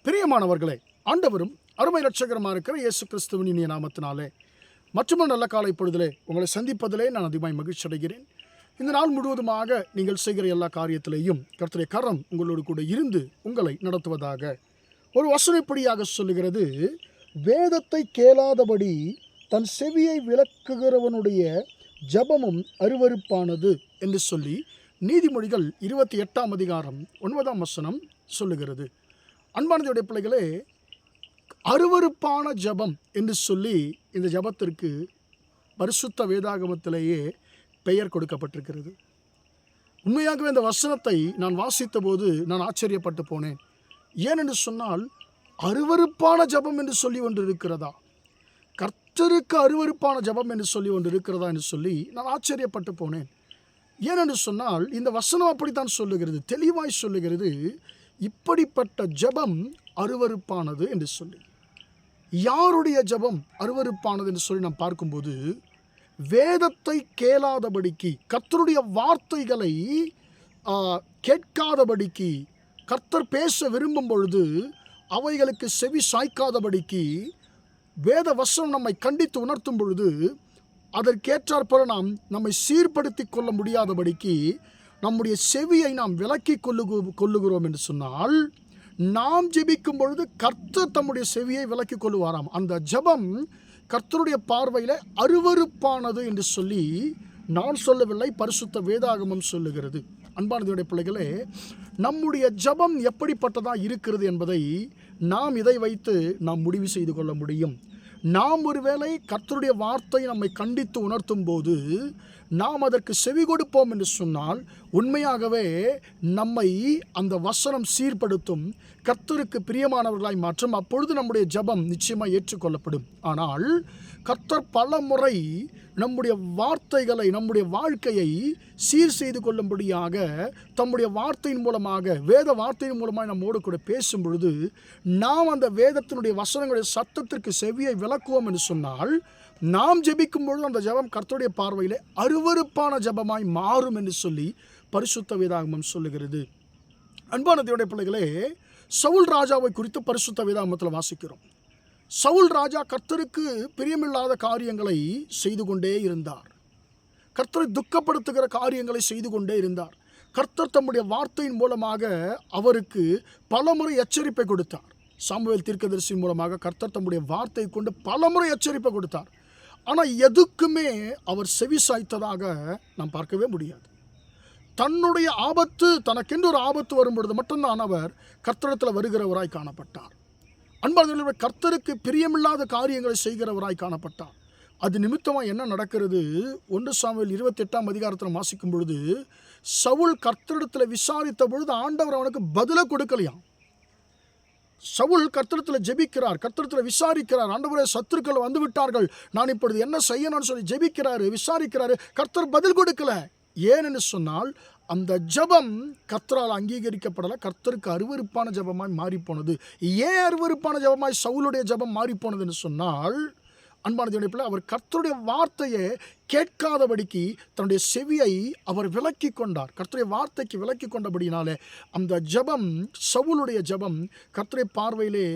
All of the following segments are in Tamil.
பிரியமானவர்களே, ஆண்டவரும் அருமை இரட்சகருமா இருக்கிற இயேசு கிறிஸ்துவின் இனிய நாமத்தினாலே மற்றொரு நல்ல காலை பொழுதிலே உங்களை சந்திப்பதிலே நான் அதிகமாக மகிழ்ச்சி அடைகிறேன். இந்த நாள் முழுவதுமாக நீங்கள் செய்கிற எல்லா காரியத்திலேயும் கர்த்தருடைய கரம் உங்களோடு கூட இருந்து உங்களை நடத்துவதாக. ஒரு வசனப்படியாக சொல்லுகிறது, வேதத்தை கேளாதபடி தன் செவியை விலக்குகிறவனுடைய ஜபமும் அருவருப்பானது என்று சொல்லி நீதிமொழிகள் 28ஆம் அதிகாரம் 9ஆம் வசனம் சொல்லுகிறது. அன்பானதுடைய பிள்ளைகளே, அருவருப்பான ஜபம் என்று சொல்லி இந்த ஜபத்திற்கு பரிசுத்த வேதாகமத்திலேயே பெயர் கொடுக்கப்பட்டிருக்கிறது. உண்மையாகவே இந்த வசனத்தை நான் வாசித்த போது நான் ஆச்சரியப்பட்டு போனேன். ஏனென்று சொன்னால், அருவருப்பான ஜபம் என்று சொல்லி ஒன்று இருக்கிறதா, கர்த்தருக்கு அருவருப்பான ஜபம் என்று சொல்லி ஒன்று இருக்கிறதா என்று சொல்லி நான் ஆச்சரியப்பட்டு போனேன். ஏனென்று சொன்னால், இந்த வசனம் அப்படித்தான் சொல்லுகிறது, தெளிவாய் சொல்லுகிறது, இப்படிப்பட்ட ஜபம் அருவருப்பானது என்று சொல்லி. யாருடைய ஜபம் அருவருப்பானது என்று சொல்லி நாம் பார்க்கும்போது, வேதத்தை கேளாதபடிக்கு, கர்த்தருடைய வார்த்தைகளை கேட்காதபடிக்கு, கர்த்தர் பேச விரும்பும் பொழுது அவைகளுக்கு செவி சாய்க்காதபடிக்கு, வேத வசனம் நம்மை கண்டித்து உணர்த்தும் பொழுது அதற்கேற்றாற்போல நாம் நம்மை சீர்படுத்தி கொள்ள முடியாதபடிக்கு நம்முடைய செவியை நாம் விலக்கி கொள்ளுகிறோம் என்று சொன்னால், நாம் ஜெபிக்கும் பொழுது கர்த்தர் தம்முடைய செவியை விலக்கி கொள்ளுவாராம். அந்த ஜெபம் கர்த்தருடைய பார்வையில் அருவருப்பானது என்று சொல்லி நான் சொல்லவில்லை, பரிசுத்த வேதாகமம் சொல்லுகிறது. அன்பானதுடைய பிள்ளைகளே, நம்முடைய ஜெபம் எப்படிப்பட்டதாக இருக்கிறது என்பதை நாம் இதை வைத்து நாம் முடிவு செய்து கொள்ள முடியும். நாம் ஒருவேளை கர்த்தருடைய வார்த்தை நம்மை கண்டித்து உணர்த்தும் போது நாம் அதற்கு செவி கொடுப்போம் என்று சொன்னால், உண்மையாகவே நம்மை அந்த வசனம் சீர்படுத்தும், கர்த்தருக்கு பிரியமானவர்களாய் மாற்றும். அப்பொழுது நம்முடைய ஜெபம் நிச்சயமாக ஏற்றுக்கொள்ளப்படும். ஆனால் கர்த்தர் பல முறை நம்முடைய வார்த்தைகளை, நம்முடைய வாழ்க்கையை சீர் செய்து கொள்ளும்படியாக தம்முடைய வார்த்தையின் மூலமாக, வேத வார்த்தையின் மூலமாக நம்மோடு கூட பேசும் பொழுது நாம் அந்த வேதத்தினுடைய வசனங்களுடைய சத்தத்திற்கு செவியை விலக்குவோம் என்று சொன்னால், நாம் ஜெபிக்கும் பொழுது அந்த ஜெபம் கர்த்தருடைய பார்வையில் அருவருப்பான ஜெபமாய் மாறும் என்று சொல்லி பரிசுத்த வேதாகமம் சொல்லுகிறது. அன்பான தேவனுடைய பிள்ளைகளே, சவுல் ராஜாவை குறித்து பரிசுத்த வேதாகமத்தில் வாசிக்கிறோம். சவுல் ராஜா கர்த்தருக்கு பிரியமில்லாத காரியங்களை செய்து கொண்டே இருந்தார். கர்த்தரை துக்கப்படுத்துகிற காரியங்களை செய்து கொண்டே இருந்தார். கர்த்தர் தம்முடைய வார்த்தையின் மூலமாக அவருக்கு பலமுறை எச்சரிப்பை கொடுத்தார். சாமுவேல் தீர்க்கதரிசியின் மூலமாக கர்த்தர் தம்முடைய வார்த்தையை கொண்டு பலமுறை எச்சரிப்பை கொடுத்தார். ஆனால் எதுக்குமே அவர் செவி சாய்த்ததாக நாம் பார்க்கவே முடியாது. தன்னுடைய ஆபத்து, தனக்கென்று ஒரு ஆபத்து வரும் பொழுது மட்டும்தான் அவர் கர்த்தரிடத்தில் வருகிறவராய் காணப்பட்டார். அன்பான கர்த்தருக்கு பிரியமில்லாத காரியங்களை செய்கிறவராய் காணப்பட்டார். அது நிமித்தமாக என்ன நடக்கிறது? 1 சாமுவேல் 28ஆம் அதிகாரத்தில் வாசிக்கும் பொழுது, சவுல் கர்த்தரிடத்தில் விசாரித்த பொழுது ஆண்டவர் அவனுக்கு பதிலை கொடுக்கலையாம். சவுல் கர்த்தரிடத்தில் ஜெபிக்கிறார், கர்த்தரிடத்தில் விசாரிக்கிறார். ஆண்டவரே, சத்துருக்கள் வந்து விட்டார்கள், நான் இப்பொழுது என்ன செய்யணும்னு சொல்லி ஜெபிக்கிறாரு, விசாரிக்கிறாரு. கர்த்தர் பதில் கொடுக்கல. ஏனென்று சொன்னால், அந்த ஜெபம் கர்த்தரால் அங்கீகரிக்கப்படலை, கர்த்தருக்கு அருவருப்பான ஜெபமாய் மாறிப்போனது. ஏன் அருவருப்பான ஜெபமாய் சவுலுடைய ஜெபம் மாறிப்போனதுன்னு சொன்னால், அன்பான தேவனுடைய பிள்ளை, அவர் கர்த்தருடைய வார்த்தையை கேட்காதபடிக்கு தன்னுடைய செவியை அவர் விலக்கி கொண்டார். கர்த்தருடைய வார்த்தைக்கு விலக்கி கொண்டபடினாலே அந்த ஜெபம், சவுலுடைய ஜெபம் கர்த்தருடைய பார்வையிலே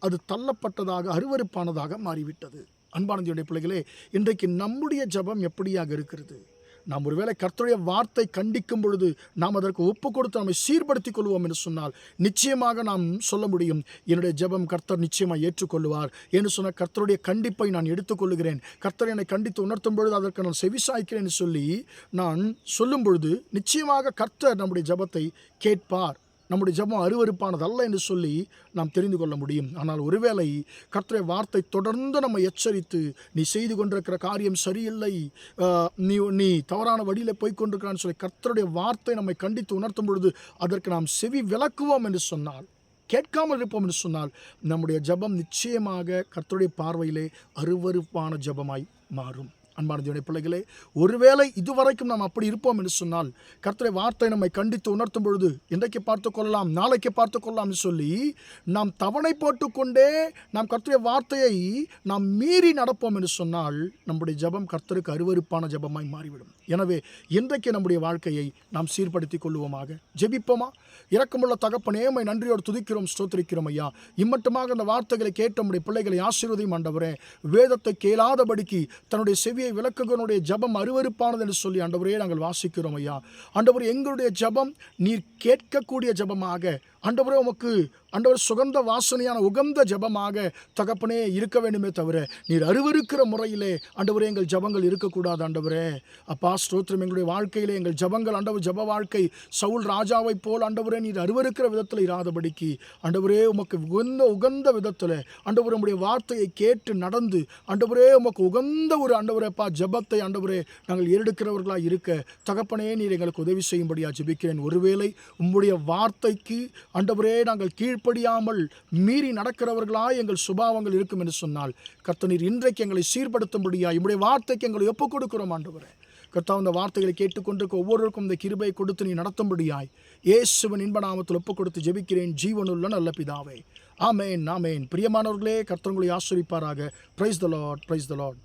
அது தள்ளப்பட்டதாக, அருவருப்பானதாக மாறிவிட்டது. அன்பான தேவனுடைய பிள்ளைகளே, இன்றைக்கு நம்முடைய ஜெபம் எப்படியாக இருக்கிறது? நாம் ஒருவேளை கர்த்தருடைய வார்த்தை கண்டிக்கும் பொழுது நாம் அதற்கு ஒப்பு கொடுத்து நம்மை சீர்படுத்திக் கொள்வோம் என்று சொன்னால், நிச்சயமாக நாம் சொல்ல முடியும், என்னுடைய ஜெபம் கர்த்தர் நிச்சயமாக ஏற்றுக்கொள்வார் என்று சொன்ன கர்த்தருடைய கண்டிப்பை நான் எடுத்துக்கொள்ளுகிறேன். கர்த்தர் என்னை கண்டித்து உணர்த்தும் பொழுது அதற்கு நான் செவிசாய்க்கிறேன் என்று சொல்லி நான் சொல்லும் பொழுது நிச்சயமாக கர்த்தர் நம்முடைய ஜெபத்தை கேட்பார். நம்முடைய ஜெபம் அருவருப்பானது அல்ல என்று சொல்லி நாம் தெரிந்து கொள்ள முடியும். ஆனால் ஒருவேளை கர்த்தருடைய வார்த்தை தொடர்ந்து நம்ம எச்சரித்து, நீ செய்து கொண்டிருக்கிற காரியம் சரியில்லை, நீ தவறான வழியில் போய்கொண்டிருக்கிறான்னு சொல்லி கர்த்தருடைய வார்த்தை நம்மை கண்டித்து உணர்த்தும் பொழுது அதற்கு நாம் செவி விலக்குவோம் என்று சொன்னால், கேட்காமல் இருப்போம் என்று சொன்னால், நம்முடைய ஜெபம் நிச்சயமாக கர்த்தருடைய பார்வையிலே அருவருப்பான ஜெபமாய் மாறும். அன்பான தேவனுடைய பிள்ளைகளே, ஒருவேளை இதுவரைக்கும் நாம் அப்படி இருப்போம் என்று சொன்னால், கர்த்தருடைய வார்த்தை நம்மை கண்டித்து உணர்த்தும் பொழுது இன்றைக்கு பார்த்துக்கொள்ளலாம், நாளைக்கு பார்த்துக்கொள்ளலாம் என்று சொல்லி நாம் தவணை போட்டுக்கொண்டே நாம் கர்த்தருடைய வார்த்தையை நாம் மீறி நடப்போம் என்று சொன்னால் நம்முடைய ஜெபம் கர்த்தருக்கு அருவருப்பான ஜெபமாய் மாறிவிடும். எனவே இன்றைக்கு நம்முடைய வாழ்க்கையை நாம் சீர்படுத்திக் கொள்வோமாக. ஜெபிப்போமா? இரக்கமுள்ள தகப்பனே, உம்மை நன்றியோடு துதிக்கிறோம், ஸ்தோத்திரிக்கிறோம் ஐயா. இம்மட்டுமாக அந்த வார்த்தைகளை கேட்ட நம்முடைய பிள்ளைகளை ஆசீர்வதியும் ஆண்டவரே. வேதத்தை கேளாதபடிக்கு தன்னுடைய செவியை விலக்குகிறவனுடைய ஜெபம் அருவருப்பானது என்று சொல்லி ஆண்டவரே நாங்கள் வாசிக்கிறோம் ஐயா. ஆண்டவரே, எங்களுடைய ஜெபம் நீர் கேட்கக்கூடிய ஜெபமாக ஆண்டவரே, உமக்கு ஆண்டவர் சுகந்த வாசனையான உகந்த ஜெபமாக தகப்பனே இருக்க வேண்டுமே தவிர நீர் அருவருக்கிற முறையிலே ஆண்டவரே எங்கள் ஜெபங்கள் இருக்கக்கூடாது. ஆண்டவரே அப்பா ஸ்தோத்திரம், எங்களுடைய வாழ்க்கையிலே எங்கள் ஜெபங்கள் ஆண்டவர் ஜெப வாழ்க்கை சவுல் ராஜாவை போல் ஆண்டவரே நீர் அருவருக்கிற விதத்தில் இராதபடிக்கு ஆண்டவரே உமக்கு உகந்த விதத்தில் ஆண்டவரே உம்முடைய வார்த்தையை கேட்டு நடந்து ஆண்டவரே உமக்கு உகந்த ஒரு ஆண்டவரேப்பா ஜெபத்தை ஆண்டவரே நாங்கள் ஏறெடுக்கிறவர்களாக இருக்க தகப்பனே நீர் எங்களுக்கு உதவி செய்யும்படியா ஜெபிக்கிறேன். ஒருவேளை உம்முடைய வார்த்தைக்கு ஆண்டவரே நாங்கள் கீழ்ப்படியாமல் மீறி நடக்கிறவர்களாய் எங்கள் சுபாவங்கள் இருக்கும் என்று சொன்னால் கர்த்தர் நீர் இன்றைக்கு எங்களை சீர்படுத்தும்படியாய் உம்முடைய வார்த்தைக்கு எங்களை ஒப்புக் கொடுக்கிறோம். ஆண்டவரே கர்த்தா, இந்த வார்த்தைகளை கேட்டுக்கொண்டிருக்க ஒவ்வொருவருக்கும் இந்த கிருபையை கொடுத்து நீ நடத்தும்படியாய் இயேசுவின் இன்ப நாமத்தில் ஒப்புக் கொடுத்து ஜெபிக்கிறேன் ஜீவனுள்ள நல்ல பிதாவே. ஆமேன், ஆமேன். பிரியமானவர்களே, கர்த்தர் உங்களை ஆசீர்வதிப்பாராக. Praise the Lord, praise the Lord.